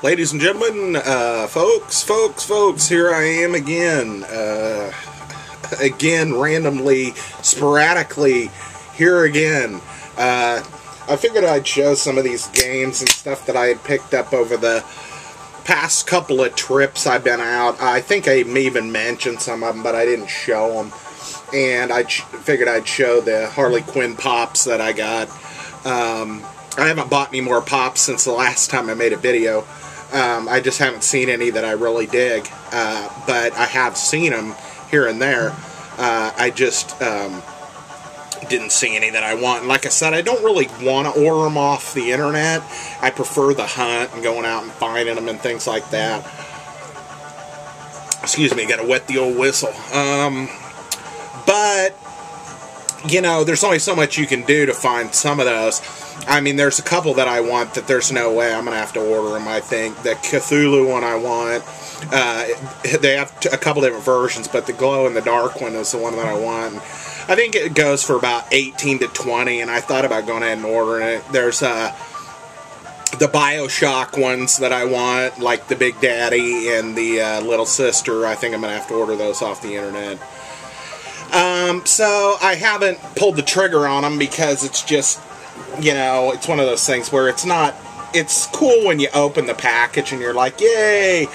Ladies and gentlemen, folks, here I am again. Again, randomly, sporadically, here again. I figured I'd show some of these games and stuff that I had picked up over the past couple of trips I've been out. I think I even mentioned some of them, but I didn't show them. And I figured I'd show the Harley Quinn pops that I got. I haven't bought any more pops since the last time I made a video. I just haven't seen any that I really dig, but I have seen them here and there. I just didn't see any that I want. And like I said, I don't really want to order them off the internet. I prefer the hunt and going out and finding them and things like that. Excuse me, gotta wet the old whistle. But, you know, there's only so much you can do to find some of those. I mean, there's a couple that I want that there's no way I'm going to have to order them, I think. The Cthulhu one I want. They have a couple different versions, but the glow-in-the-dark one is the one that I want. I think it goes for about 18 to 20, and I thought about going ahead and ordering it. There's the Bioshock ones that I want, like the Big Daddy and the Little Sister. I think I'm going to have to order those off the internet. So I haven't pulled the trigger on them because it's just, you know, it's one of those things where it's not, it's cool when you open the package and you're like, yay,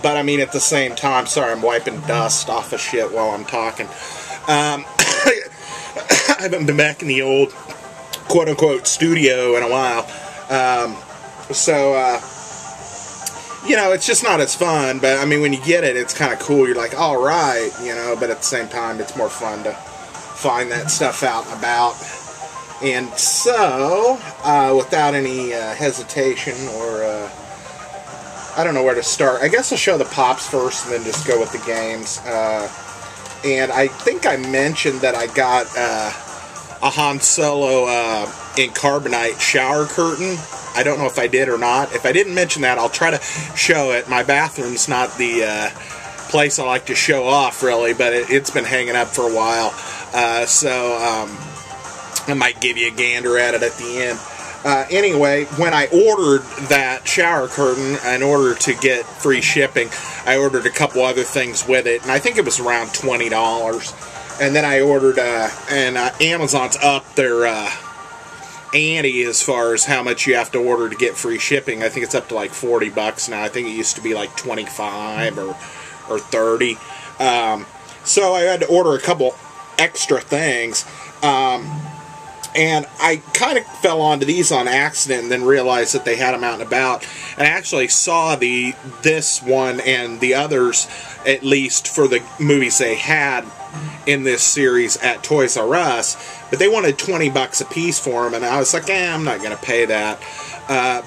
but I mean at the same time, sorry, I'm wiping dust off of shit while I'm talking. I haven't been back in the old quote-unquote studio in a while, you know, it's just not as fun, but I mean, when you get it, it's kind of cool. You're like, alright, you know, but at the same time, it's more fun to find that stuff out and about. And so, without any hesitation or, I don't know where to start. I guess I'll show the pops first and then just go with the games. And I think I mentioned that I got a Han Solo in carbonite shower curtain. I don't know if I did or not. If I didn't mention that, I'll try to show it. My bathroom's not the place I like to show off, really, but it's been hanging up for a while. I might give you a gander at it at the end. Anyway, when I ordered that shower curtain, in order to get free shipping, I ordered a couple other things with it, and I think it was around $20. And then I ordered, and Amazon's up their ante as far as how much you have to order to get free shipping. I think it's up to like $40 now. I think it used to be like 25 or 30. So I had to order a couple extra things. And I kind of fell onto these on accident and then realized that they had them out and about. And I actually saw this one and the others, at least for the movies they had in this series at Toys R Us. But they wanted $20 a piece for them, and I was like, I'm not going to pay that.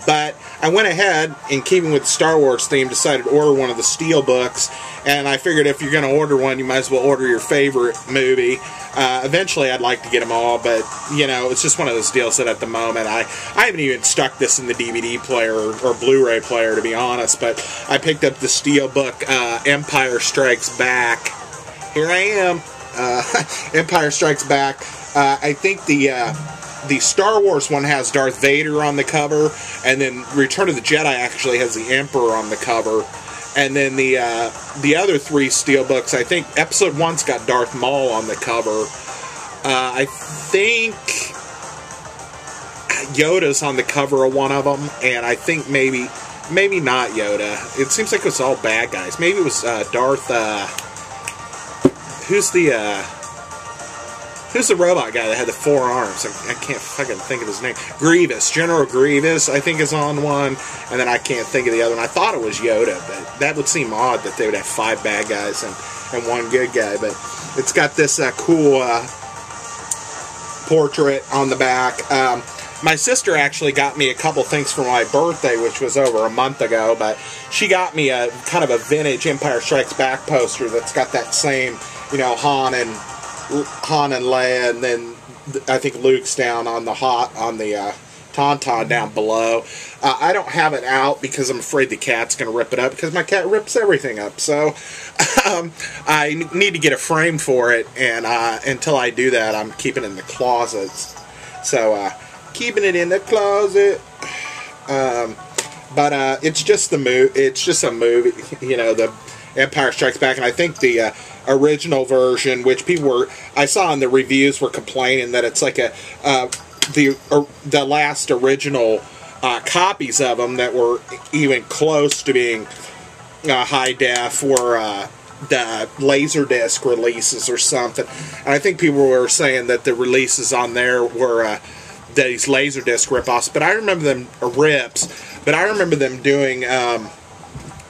But I went ahead, in keeping with the Star Wars theme, decided to order one of the Steel books. And I figured if you're going to order one, you might as well order your favorite movie. Eventually, I'd like to get them all, but, you know, it's just one of those deals that at the moment, I haven't even stuck this in the DVD player or Blu-ray player, to be honest, but I picked up the Steel book, Empire Strikes Back. Here I am. Empire Strikes Back. I think the Star Wars one has Darth Vader on the cover, and then Return of the Jedi actually has the Emperor on the cover. And then the other three Steelbooks, I think Episode 1's got Darth Maul on the cover. I think Yoda's on the cover of one of them, and I think maybe not Yoda. It seems like it was all bad guys. Maybe it was Darth. Who's the robot guy that had the 4 arms? I can't fucking think of his name. Grievous. General Grievous, I think, is on one. And then I can't think of the other one. I thought it was Yoda, but that would seem odd that they would have 5 bad guys and 1 good guy. But it's got this cool portrait on the back. My sister actually got me a couple things for my birthday, which was over a month ago. But she got me a kind of a vintage Empire Strikes Back poster that's got that same, you know, Han and Leia, and then I think Luke's down on the Tauntaun down below. I don't have it out because I'm afraid the cat's going to rip it up, because my cat rips everything up. So I need to get a frame for it, and until I do that, I'm keeping it in the closet. So keeping it in the closet. But it's just it's just a movie, you know, the Empire Strikes Back, and I think the original version, which I saw in the reviews were complaining that it's like the last original copies of them that were even close to being high def or the Laserdisc releases or something. And I think people were saying that the releases on there were these Laserdisc ripoffs, but I remember them but I remember them doing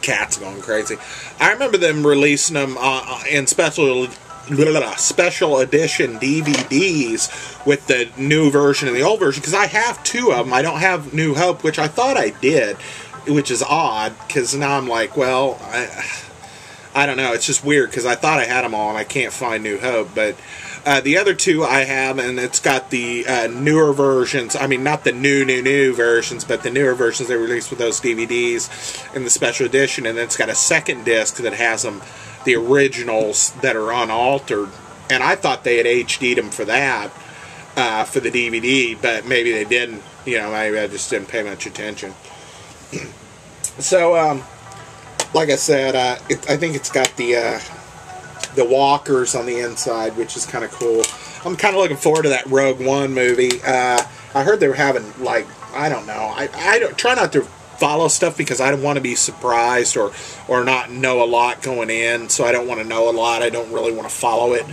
cat's going crazy. I remember them releasing them in special edition DVDs with the new version and the old version, because I have two of them. I don't have New Hope, which I thought I did, which is odd, because now I'm like, well, I don't know. It's just weird, because I thought I had them all, and I can't find New Hope. But the other two I have, and it's got the newer versions. I mean, not the new versions, but the newer versions they released with those DVDs in the special edition. And it's got a second disc that has them, the originals that are unaltered. And I thought they had HD'd them for that, for the DVD, but maybe they didn't. You know, maybe I just didn't pay much attention. So, like I said, I think it's got the walkers on the inside, which is kind of cool. I'm kind of looking forward to that Rogue One movie. I heard they were having, like, I don't know. I don't try not to follow stuff because I don't want to be surprised or not know a lot going in, so I don't want to know a lot. I don't really want to follow it.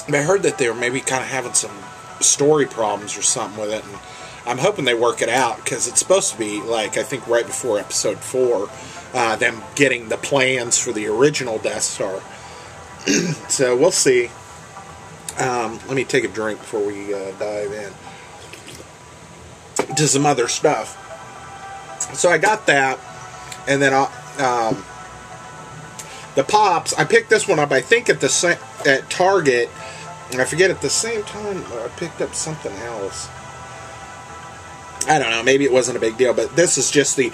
But I heard that they were maybe kind of having some story problems or something with it, and I'm hoping they work it out, because it's supposed to be, like, I think right before Episode 4, them getting the plans for the original Death Star. So we'll see. Let me take a drink before we dive in to some other stuff. So I got that, and then the Pops. I picked this one up, I think, at Target, and I forget, at the same time I picked up something else. I don't know, maybe it wasn't a big deal, but this is just the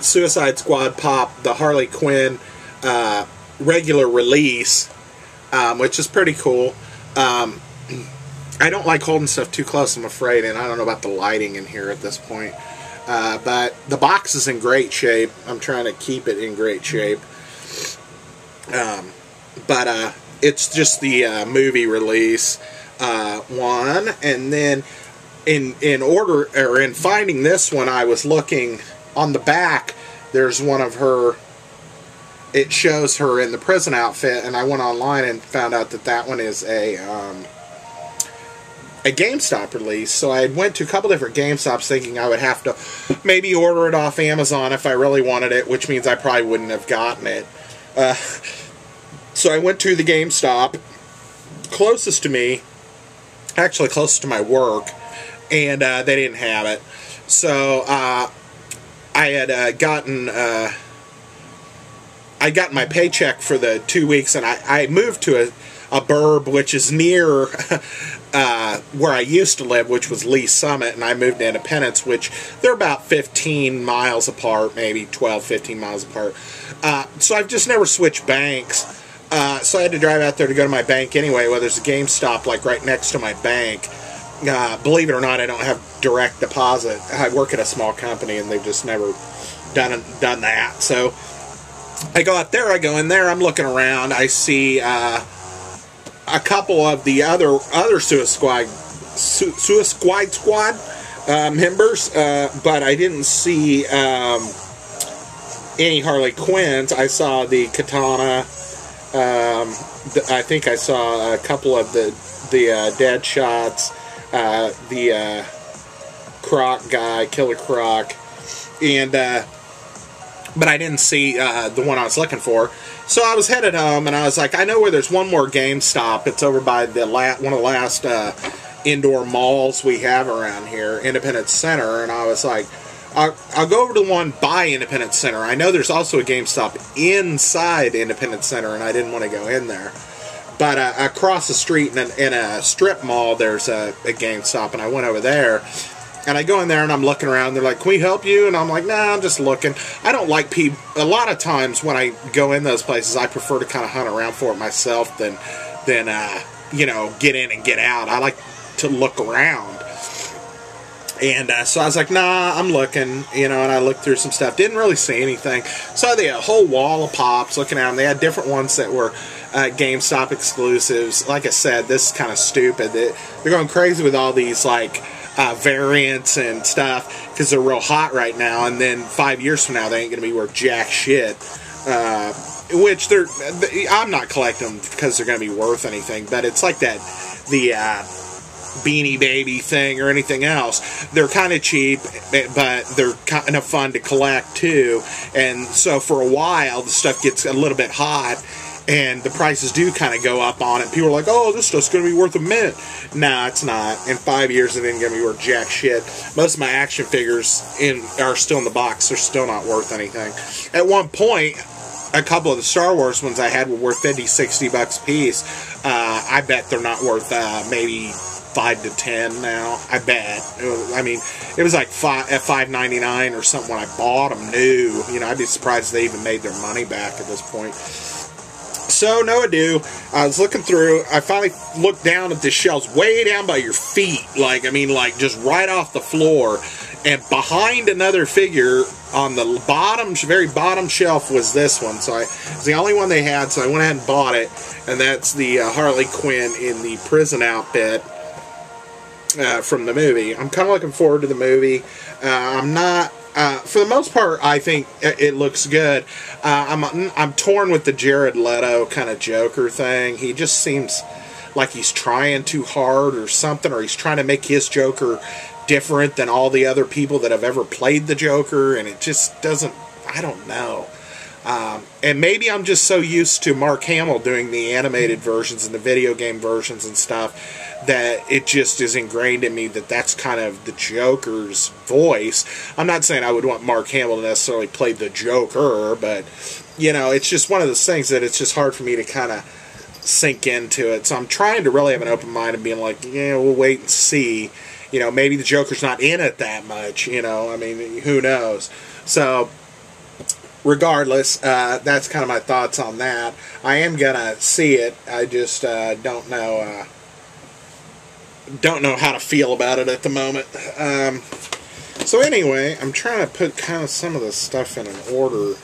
Suicide Squad Pop, the Harley Quinn regular release, which is pretty cool. I don't like holding stuff too close, I'm afraid, and I don't know about the lighting in here at this point. But the box is in great shape. I'm trying to keep it in great shape. But it's just the movie release one, and then in finding this one, I was looking on the back. There's one of her. It shows her in the prison outfit, and I went online and found out that one is a GameStop release. So I went to a couple different GameStops thinking I would have to maybe order it off Amazon if I really wanted it, which means I probably wouldn't have gotten it. So I went to the GameStop closest to me, actually closest to my work, and they didn't have it. So I had gotten my paycheck for the 2 weeks, and I moved to a burb which is near where I used to live, which was Lee Summit, and I moved to Independence, which they're about 15 miles apart, maybe 12, 15 miles apart. So I've just never switched banks. So I had to drive out there to go to my bank anyway. Well, there's a GameStop like right next to my bank. Believe it or not, I don't have direct deposit. I work at a small company, and they've just never done that. So I go out there, I go in there, I'm looking around, I see a couple of the other Suicide Squad members, but I didn't see any Harley Quinns. I saw the Katana. I think I saw a couple of the Deadshots, the Croc guy, Killer Croc, and but I didn't see the one I was looking for. So I was headed home, and I was like, I know where there's one more GameStop. It's over by one of the last indoor malls we have around here, Independence Center. And I was like, I'll go over to the one by Independence Center. I know there's also a GameStop inside Independence Center, and I didn't want to go in there. But across the street in a strip mall, there's a GameStop, and I went over there. And I go in there, and I'm looking around. They're like, can we help you? And I'm like, nah, I'm just looking. I don't like people. A lot of times when I go in those places, I prefer to kind of hunt around for it myself than you know, get in and get out. I like to look around. And so I was like, nah, I'm looking, you know, and I looked through some stuff. Didn't really see anything. Saw they had a whole wall of Pops, looking at them. They had different ones that were GameStop exclusives. Like I said, this is kind of stupid. They're going crazy with all these, like, variants and stuff because they're real hot right now. And then 5 years from now, they ain't going to be worth jack shit. Which I'm not collecting them because they're going to be worth anything. But it's like that, the Beanie Baby thing or anything else. They're kind of cheap, but they're kind of fun to collect too. And so for a while, the stuff gets a little bit hot, and the prices do kind of go up on it. People are like, "Oh, this stuff's going to be worth a mint." Nah, it's not. In 5 years, it ain't going to be worth jack shit. Most of my action figures are still in the box. They're still not worth anything. At one point, a couple of the Star Wars ones I had were worth $50-$60 a piece. I bet they're not worth maybe $5 to $10 now. I bet. I mean, it was like $5.99 or something when I bought them new. You know, I'd be surprised if they even made their money back at this point. So, no ado. I was looking through. I finally looked down at the shelves way down by your feet. Like, I mean, like, just right off the floor. And behind another figure on the bottom, very bottom shelf was this one. So it's the only one they had, so I went ahead and bought it. And that's the Harley Quinn in the prison outfit from the movie. I'm kind of looking forward to the movie. I'm not... for the most part, I think it looks good. I'm torn with the Jared Leto kind of Joker thing. He just seems like he's trying too hard or something, or he's trying to make his Joker different than all the other people that have ever played the Joker, and it just doesn't... I don't know. And maybe I'm just so used to Mark Hamill doing the animated versions and the video game versions and stuff that it just is ingrained in me that that's kind of the Joker's voice. I'm not saying I would want Mark Hamill to necessarily play the Joker, but, you know, it's just one of those things that it's just hard for me to kind of sink into it. So I'm trying to really have an open mind and being like, yeah, we'll wait and see. You know, maybe the Joker's not in it that much, you know, I mean, who knows. So... regardless, that's kind of my thoughts on that. I am gonna see it. I just don't know how to feel about it at the moment. So anyway, I'm trying to put kind of some of the stuff in an order.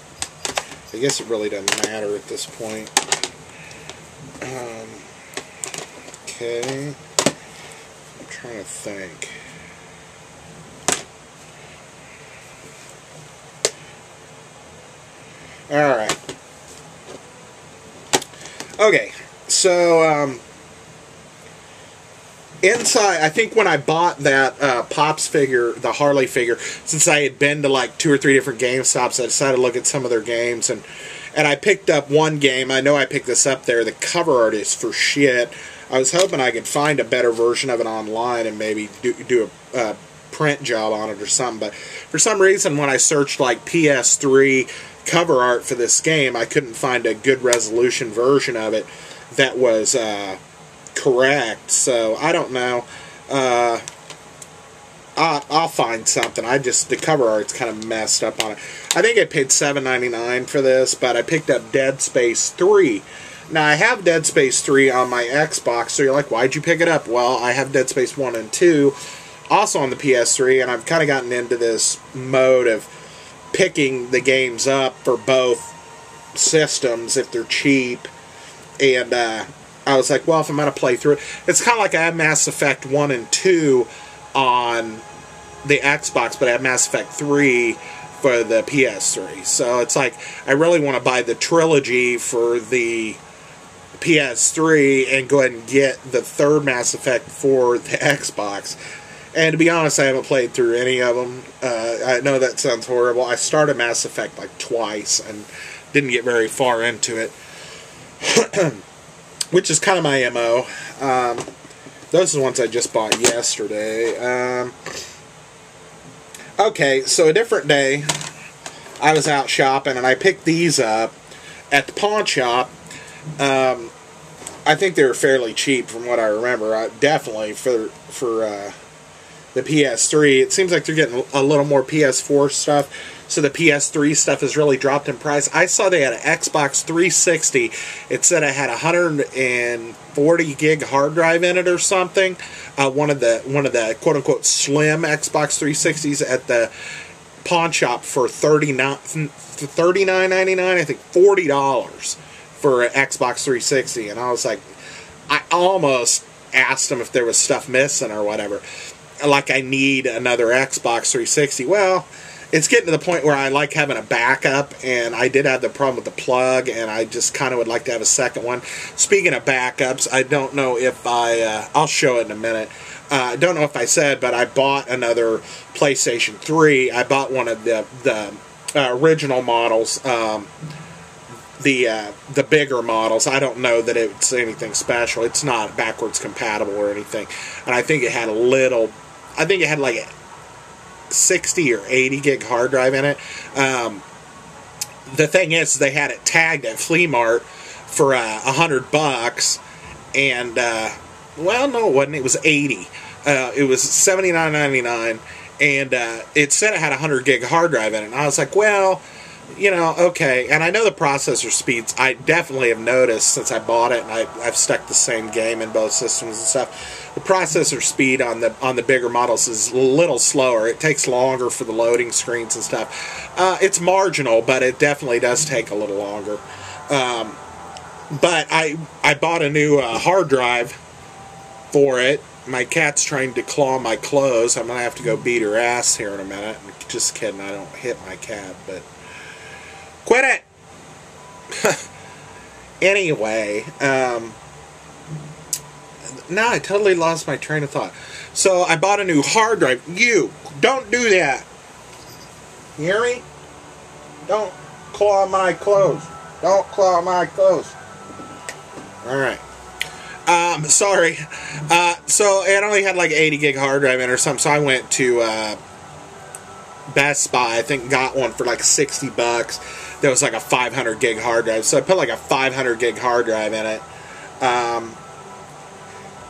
I guess it really doesn't matter at this point. Okay, I'm trying to think. Alright. Okay, so, inside, I think when I bought that Pops figure, the Harley figure, since I had been to like 2 or 3 different GameStops, I decided to look at some of their games, and I picked up one game. I know I picked this up there. The cover art is for shit. I was hoping I could find a better version of it online and maybe do a print job on it or something, but for some reason when I searched like PS3 cover art for this game, I couldn't find a good resolution version of it that was correct. So I don't know. I'll find something. The cover art's kind of messed up on it. I think I paid $7.99 for this, but I picked up Dead Space 3. Now I have Dead Space 3 on my Xbox, so you're like, why'd you pick it up? Well, I have Dead Space 1 and 2 also on the PS3, and I've kind of gotten into this mode of picking the games up for both systems if they're cheap, and I was like, well, if I'm going to play through it, it's kind of like I have Mass Effect 1 and 2 on the Xbox, but I have Mass Effect 3 for the PS3, so it's like, I really want to buy the trilogy for the PS3 and go ahead and get the third Mass Effect for the Xbox. And to be honest, I haven't played through any of them. I know that sounds horrible. I started Mass Effect like twice and didn't get very far into it. Which is kind of my MO. Those are the ones I just bought yesterday. Okay, so a different day, I was out shopping and I picked these up at the pawn shop. I think they were fairly cheap from what I remember. Definitely for the PS3. It seems like they're getting a little more PS4 stuff, so the PS3 stuff has really dropped in price. I saw they had an Xbox 360. It said it had 140 gig hard drive in it or something. One of the quote unquote slim Xbox 360s at the pawn shop for $39.99. I think $40 for an Xbox 360, and I was like, I almost asked them if there was stuff missing or whatever. Like, I need another Xbox 360. Well, it's getting to the point where I like having a backup, and I did have the problem with the plug, and I just kind of would like to have a second one. Speaking of backups, I don't know if I'll show it in a minute. I don't know if I said, but I bought another PlayStation 3. I bought one of the original models, the bigger models. I don't know that it's anything special. It's not backwards compatible or anything. And I think it had like a 60 or 80 gig hard drive in it. The thing is, they had it tagged at Flea Mart for $100, and well, no, it wasn't. It was 80. It was $79.99, and it said it had a 100 gig hard drive in it. And I was like, well, you know, okay. And I know the processor speeds, I definitely have noticed since I bought it, and I've stuck the same game in both systems and stuff. The processor speed on the bigger models is a little slower. It takes longer for the loading screens and stuff. It's marginal, but it definitely does take a little longer. But I bought a new hard drive for it. My cat's trying to claw my clothes. I'm going to have to go beat her ass here in a minute. Just kidding, I don't hit my cat, but quit it! Anyway, no, I totally lost my train of thought. So I bought a new hard drive. You, don't do that. You hear me? Don't claw my clothes. Don't claw my clothes. Alright. Sorry. So it only had like 80 gig hard drive in or something, so I went to Best Buy, I think, got one for like $60. There was like a 500 gig hard drive, so I put like a 500 gig hard drive in it.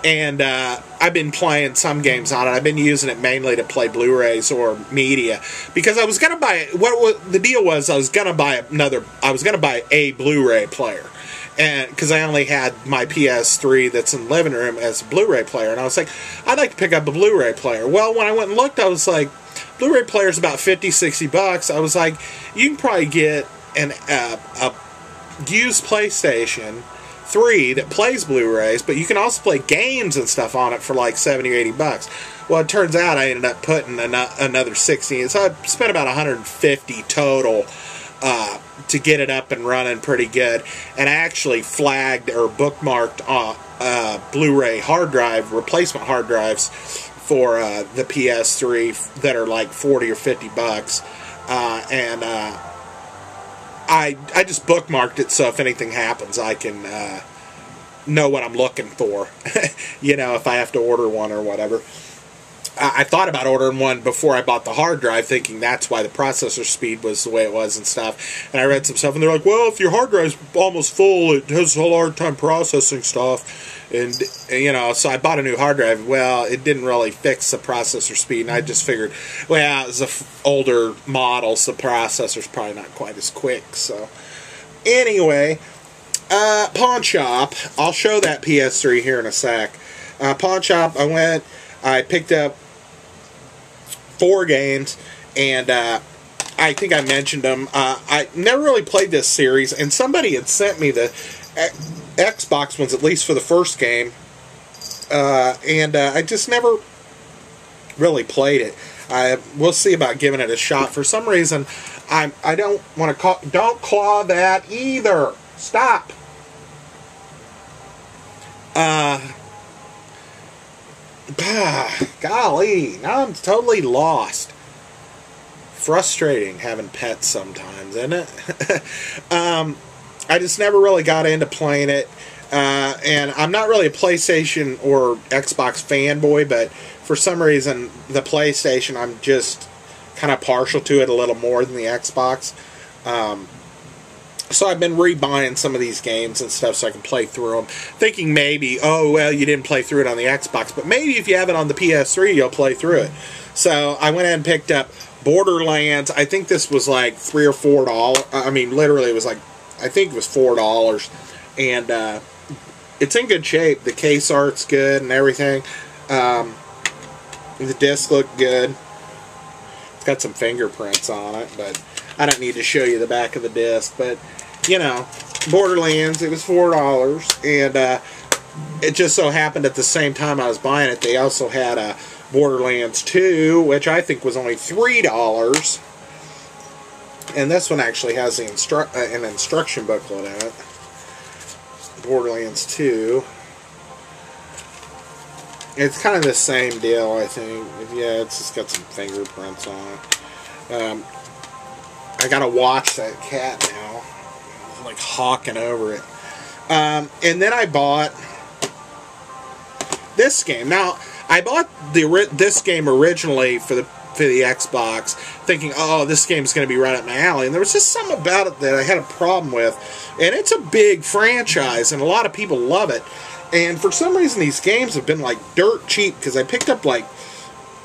And I've been playing some games on it. I've been using it mainly to play Blu-rays or media, because I was gonna buy. The deal was I was gonna buy a Blu-ray player, and because I only had my PS3 that's in the living room as a Blu-ray player, and I was like, I'd like to pick up a Blu-ray player. Well, when I went and looked, I was like, Blu-ray player's about $50-$60. I was like, you can probably get a used PlayStation 3 that plays Blu-rays, but you can also play games and stuff on it for like $70 or $80. Well, it turns out I ended up putting another 60, so I spent about $150 total to get it up and running pretty good. And I actually flagged or bookmarked Blu-ray hard drive replacement hard drives for the PS3 that are like $40 or $50, and I just bookmarked it so if anything happens, I can know what I'm looking for. You know, if I have to order one or whatever. I thought about ordering one before I bought the hard drive, thinking that's why the processor speed was the way it was and stuff. And I read some stuff, and they're like, well, if your hard drive's almost full, it has a hard time processing stuff. And, you know, so I bought a new hard drive. Well, it didn't really fix the processor speed, and I just figured, well, it's an older model, so the processor's probably not quite as quick. So, anyway, Pawn Shop. I'll show that PS3 here in a sec. Pawn Shop, I picked up 4 games, and I think I mentioned them. I never really played this series, and somebody had sent me the Xbox ones, at least for the first game, and I just never really played it. We'll see about giving it a shot. For some reason, I don't want to don't claw that either. Stop. Golly, now I'm totally lost. Frustrating having pets sometimes, isn't it? I just never really got into playing it, and I'm not really a PlayStation or Xbox fanboy, but for some reason the PlayStation, I'm just kind of partial to it a little more than the Xbox. So I've been rebuying some of these games and stuff so I can play through them, thinking maybe, oh, well, you didn't play through it on the Xbox, but maybe if you have it on the PS3, you'll play through it. So I went ahead and picked up Borderlands. I think this was like $3 or $4. I mean, literally, it was like, I think it was $4. And it's in good shape. The case art's good and everything. The disc looked good. It's got some fingerprints on it, but I don't need to show you the back of the disc. But, you know, Borderlands, it was $4. And it just so happened at the same time I was buying it, they also had Borderlands 2, which I think was only $3. And this one actually has the an instruction booklet in it. Borderlands 2. It's kind of the same deal, I think. Yeah, it's just got some fingerprints on it. I gotta watch that cat now. I'm like hawking over it. And then I bought this game. Now, I bought this game originally for the Xbox, thinking, oh, this game's going to be right up my alley. And there was just something about it that I had a problem with. And it's a big franchise, and a lot of people love it. And for some reason, these games have been like dirt cheap, because I picked up like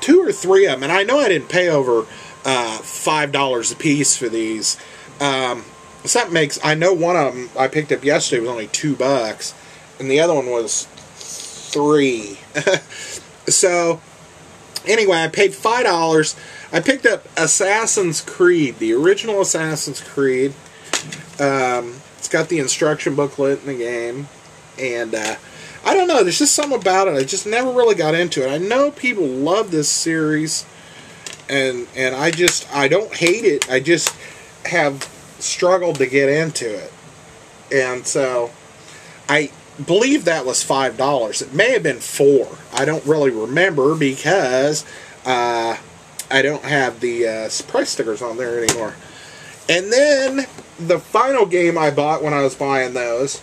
2 or 3 of them. And I know I didn't pay over $5 a piece for these. Something makes, I know one of them I picked up yesterday was only $2, and the other one was $3. So, anyway, I paid $5. I picked up Assassin's Creed, the original Assassin's Creed. It's got the instruction booklet in the game. And, I don't know, there's just something about it. I just never really got into it. I know people love this series. And I don't hate it. I just have struggled to get into it. And so, I believe that was $5. It may have been $4. I don't really remember, because I don't have the price stickers on there anymore. And then the final game I bought when I was buying those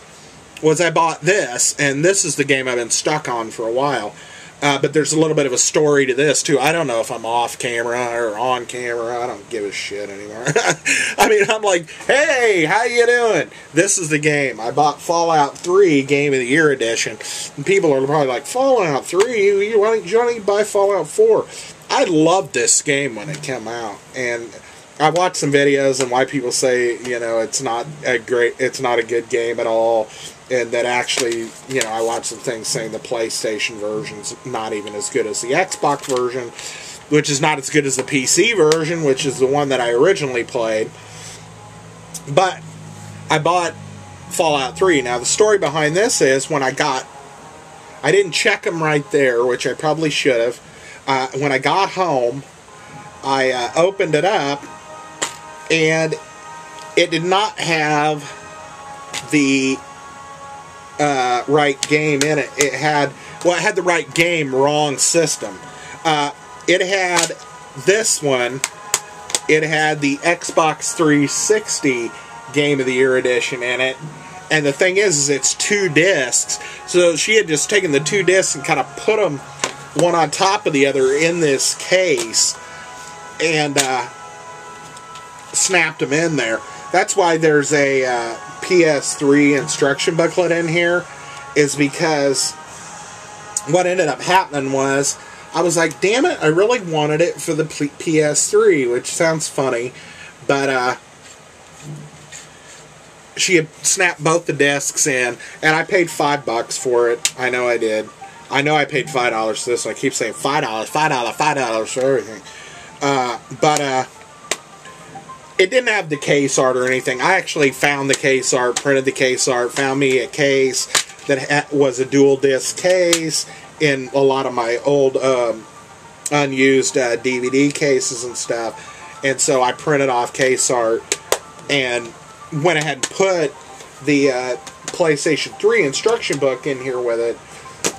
was I bought this, and this is the game I've been stuck on for a while. But there's a little bit of a story to this, too. I don't know if I'm off camera or on camera. I don't give a shit anymore. I mean, I'm like, hey, how you doing? This is the game. I bought Fallout 3 Game of the Year Edition. And people are probably like, Fallout 3? Why don't you buy Fallout 4? I loved this game when it came out. And I watched some videos and why people say, you know, it's not a good game at all. And that actually, you know, I watched some things saying the PlayStation version's not even as good as the Xbox version, which is not as good as the PC version, which is the one that I originally played. But I bought Fallout 3. Now, the story behind this is I didn't check them right there, which I probably should have. When I got home, I opened it up, and it did not have the right game in it. It had the right game, wrong system. It had this one. It had the Xbox 360 Game of the Year Edition in it. And the thing is it's 2 discs. So she had just taken the 2 discs and kind of put them one on top of the other in this case and snapped them in there. That's why there's a PS3 instruction booklet in here, is because what ended up happening was I was like, damn it, I really wanted it for the PS3, which sounds funny, but she had snapped both the discs in, and I paid $5 for it. I know I did. I know I paid $5 for this, and I keep saying $5, $5 for everything. But it didn't have the case art or anything. I actually found the case art, printed the case art, found me a case that was a dual disc case in a lot of my old unused DVD cases and stuff. And so I printed off case art and went ahead and put the PlayStation 3 instruction book in here with it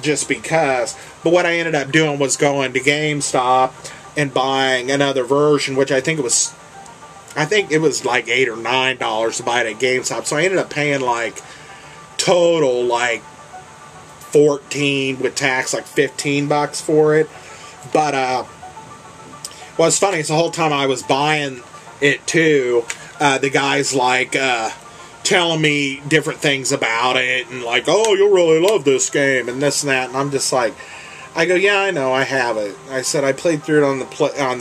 just because. But what I ended up doing was going to GameStop and buying another version, which I think it was like $8 or $9 to buy it at GameStop. So I ended up paying like total like $14 with tax, like $15 for it. But what's funny is the whole time I was buying it too, the guy's like, telling me different things about it, and like, oh, you'll really love this game, and this and that, and I'm just like, I go, yeah, I know, I have it. I said I played through it on the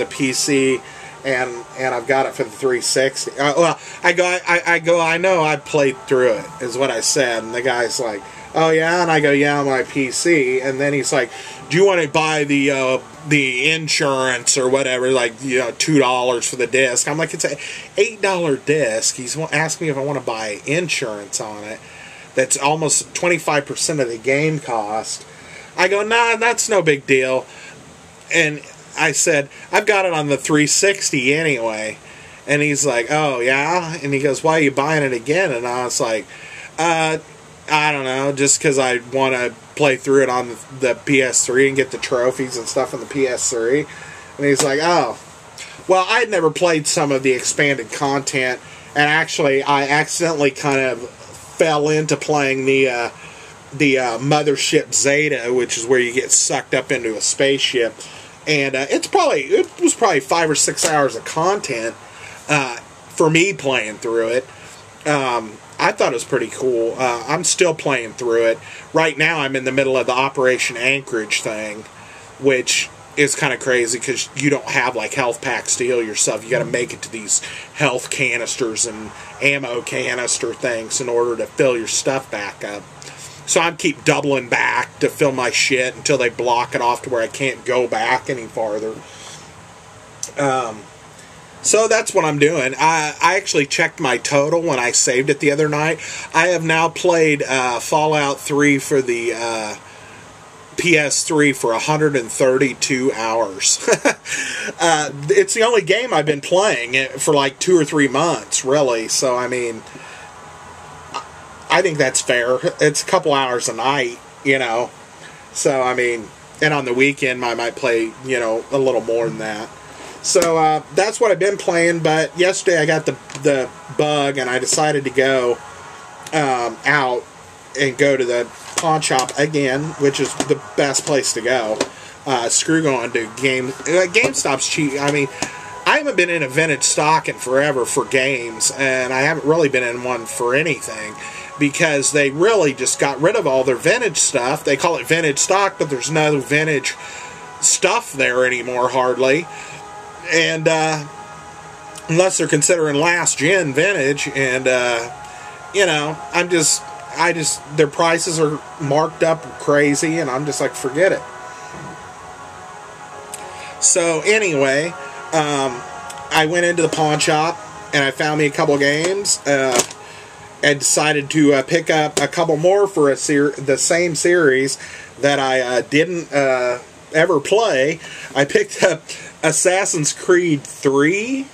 PC, and I've got it for the 360. Well, I know I played through it, is what I said, and the guy's like, oh yeah, and I go, yeah, on my PC, and then he's like, do you want to buy the insurance or whatever, like, $2 for the disc? I'm like, it's a $8 disc. He's asking me if I want to buy insurance on it. That's almost 25% of the game cost. I go, nah, that's no big deal. And I said, I've got it on the 360 anyway. And he's like, oh yeah? And he goes, why are you buying it again? And I was like, I don't know, just because I want to play through it on the PS3 and get the trophies and stuff on the PS3. And he's like, oh. Well, I'd never played some of the expanded content, and actually I accidentally kind of fell into playing the Mothership Zeta, which is where you get sucked up into a spaceship. And it was probably 5 or 6 hours of content for me playing through it. I thought it was pretty cool. I'm still playing through it. Right now I'm in the middle of the Operation Anchorage thing, which is kind of crazy because you don't have like health packs to heal yourself. You got to make it to these health canisters and ammo canister things in order to fill your stuff back up. So I keep doubling back to fill my shit until they block it off to where I can't go back any farther. So that's what I'm doing. I actually checked my total when I saved it the other night. I have now played Fallout 3 for the PS3 for 132 hours. It's the only game I've been playing for like 2 or 3 months, really. So, I mean, I think that's fair. It's a couple hours a night, So, I mean, and on the weekend I might play, a little more than that. So that's what I've been playing, but yesterday I got the bug, and I decided to go out and go to the pawn shop again, which is the best place to go. Screw going to GameStop's cheap. I mean, I haven't been in a vintage stock in forever for games, and I haven't really been in one for anything, because they really just got rid of all their vintage stuff. They call it vintage stock, but there's no vintage stuff there anymore, hardly. And unless they're considering last gen vintage, and their prices are marked up crazy, and I'm just like, forget it. So anyway, I went into the pawn shop and I found me a couple games, and decided to pick up a couple more for the same series that I didn't ever play. I picked up Assassin's Creed 3.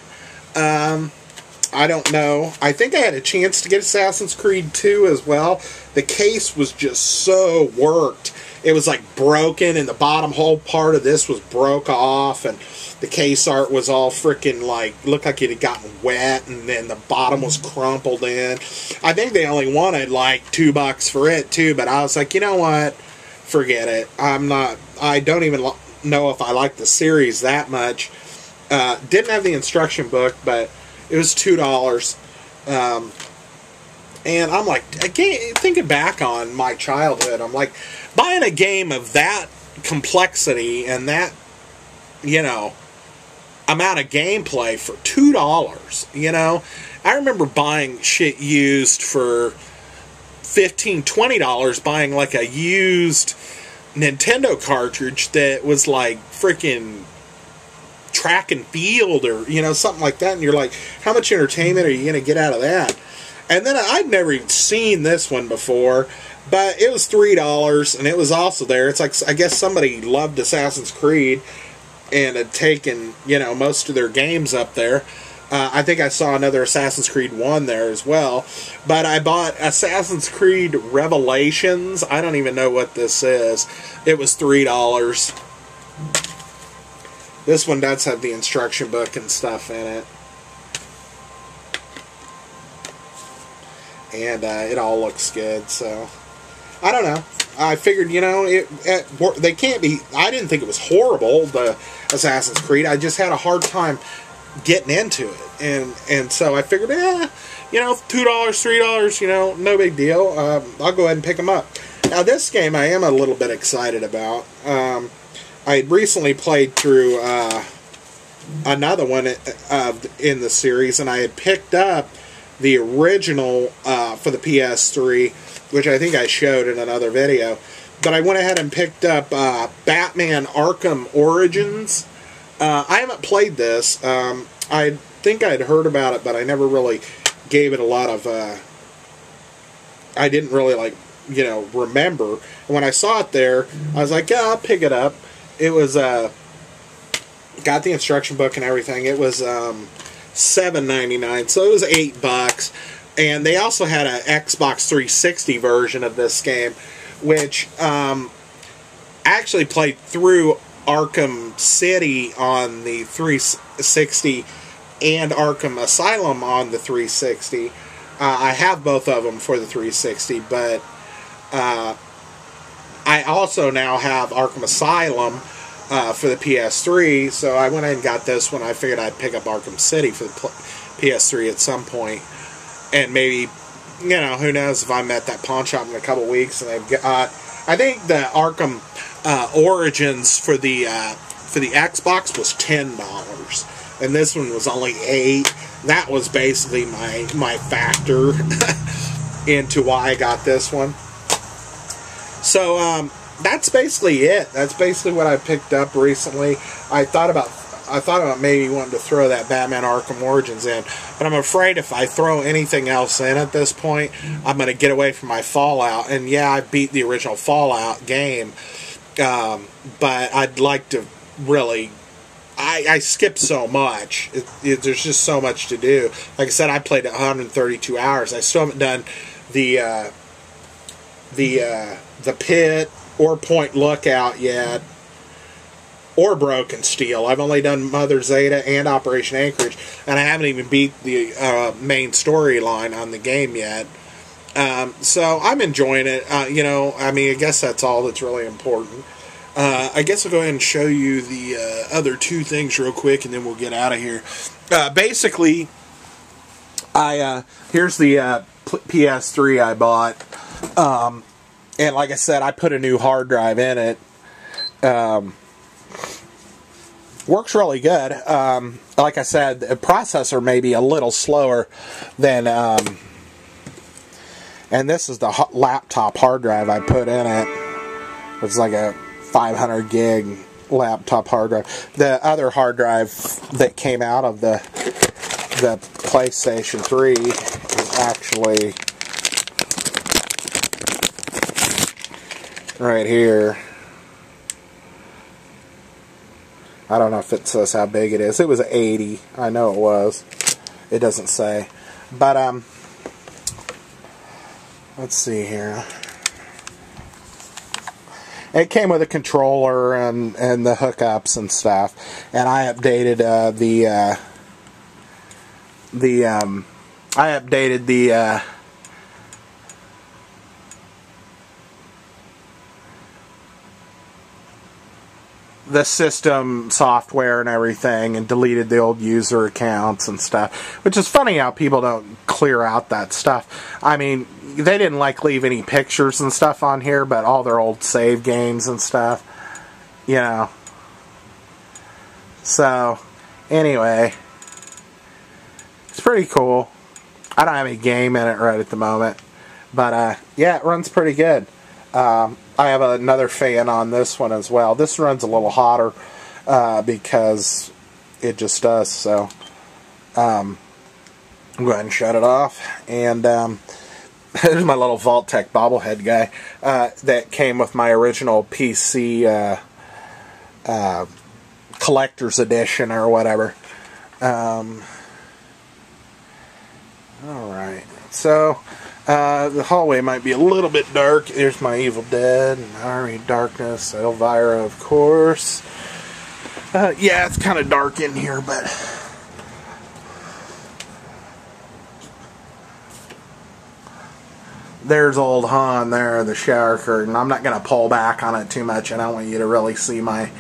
I don't know. I think I had a chance to get Assassin's Creed 2 as well. The case was just so worked. It was like broken, and the bottom whole part of this was broke off, and the case art was all freaking like, looked like it had gotten wet, and then the bottom was crumpled in. I think they only wanted like $2 for it too, but I was like, you know what? Forget it. I don't even know if I like the series that much. Didn't have the instruction book, but it was $2. And I'm like, again, thinking back on my childhood, I'm like, buying a game of that complexity and that, amount of gameplay for $2, I remember buying shit used for $15, $20, buying like a used Nintendo cartridge that was like freaking track and field or, something like that, and you're like, how much entertainment are you going to get out of that? And then I'd never even seen this one before, but it was $3, and it was also there. It's like, I guess somebody loved Assassin's Creed and had taken, most of their games up there. I think I saw another Assassin's Creed 1 there as well. But I bought Assassin's Creed Revelations. I don't even know what this is. It was $3. This one does have the instruction book and stuff in it. And it all looks good, so I don't know. I figured, they can't be. I didn't think it was horrible, the Assassin's Creed. I just had a hard time getting into it, and so I figured, you know, $2, $3, you know, no big deal. I'll go ahead and pick them up. Now, this game I am a little bit excited about. I had recently played through another one in the series, and I had picked up the original for the PS3, which I think I showed in another video. But I went ahead and picked up Batman Arkham Origins. I haven't played this. I think I'd heard about it, but I never really gave it a lot of... I didn't really, like, you know, remember. And when I saw it there, I was like, yeah, I'll pick it up. It was... got the instruction book and everything. It was $7.99, so it was $8. And they also had an Xbox 360 version of this game, which actually played through Arkham City on the 360 and Arkham Asylum on the 360. I have both of them for the 360, but I also now have Arkham Asylum for the PS3, so I went ahead and got this one. I figured I'd pick up Arkham City for the PS3 at some point, and maybe, you know, who knows if I'm at that pawn shop in a couple weeks and they've got... I think the Arkham Origins for the Xbox was $10, and this one was only $8. That was basically my factor into why I got this one. So that's basically it. That's basically what I picked up recently. I thought about maybe wanting to throw that Batman Arkham Origins in, but I'm afraid if I throw anything else in at this point, I'm going to get away from my Fallout. And yeah, I beat the original Fallout game, but I'd like to really... I skipped so much. There's just so much to do. Like I said, I played 132 hours. I still haven't done the Pit or Point Lookout yet, or Broken Steel. I've only done Mother Zeta and Operation Anchorage, and I haven't even beat the main storyline on the game yet. So I'm enjoying it. You know, I mean, I guess that's all that's really important. I guess I'll go ahead and show you the other two things real quick, and then we'll get out of here. Basically, here's the PS3 I bought. And like I said, I put a new hard drive in it. Works really good. Like I said, the processor may be a little slower than... and this is the laptop hard drive I put in it. It's like a 500 gig laptop hard drive. The other hard drive that came out of the PlayStation 3 is actually... right here. I don't know if it says how big it is. It was 80. I know it was. It doesn't say. But, let's see here. It came with a controller and the hookups and stuff. And I updated the system software and everything, and deleted the old user accounts and stuff, which is funny how people don't clear out that stuff. I mean, they didn't like leave any pictures and stuff on here, but all their old save games and stuff, you know. So anyway, it's pretty cool. I don't have any game in it right at the moment, but yeah, it runs pretty good. I have another fan on this one as well. This runs a little hotter because it just does. So I'll go ahead and shut it off. And there's my little Vault-Tec bobblehead guy that came with my original PC collector's edition or whatever. Alright, so the hallway might be a little bit dark. There's my Evil Dead and Army of Darkness, Elvira, of course. Yeah, it's kind of dark in here, but there's old Han there, the shower curtain. I'm not going to pull back on it too much. I don't want you to really see my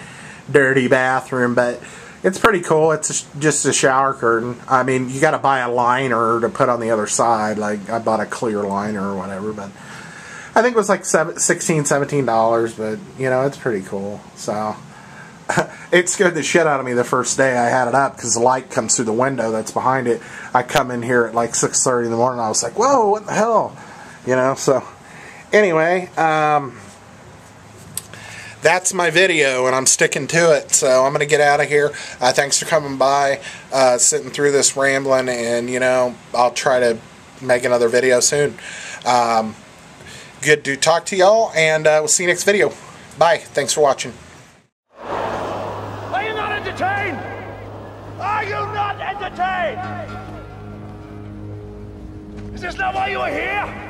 dirty bathroom, but It's pretty cool. It's just a shower curtain. I mean, you got to buy a liner to put on the other side. Like, I bought a clear liner or whatever, but I think it was like $16, $17, but, you know, it's pretty cool. So, it scared the shit out of me the first day I had it up because the light comes through the window that's behind it. I come in here at like 6:30 in the morning. I was like, whoa, what the hell? You know, so, anyway, that's my video, and I'm sticking to it, so I'm going to get out of here. Thanks for coming by, sitting through this rambling, and, you know, I'll try to make another video soon. Good to talk to y'all, and we'll see you next video. Bye. Thanks for watching. Are you not entertained? Are you not entertained? Is this not why you are here?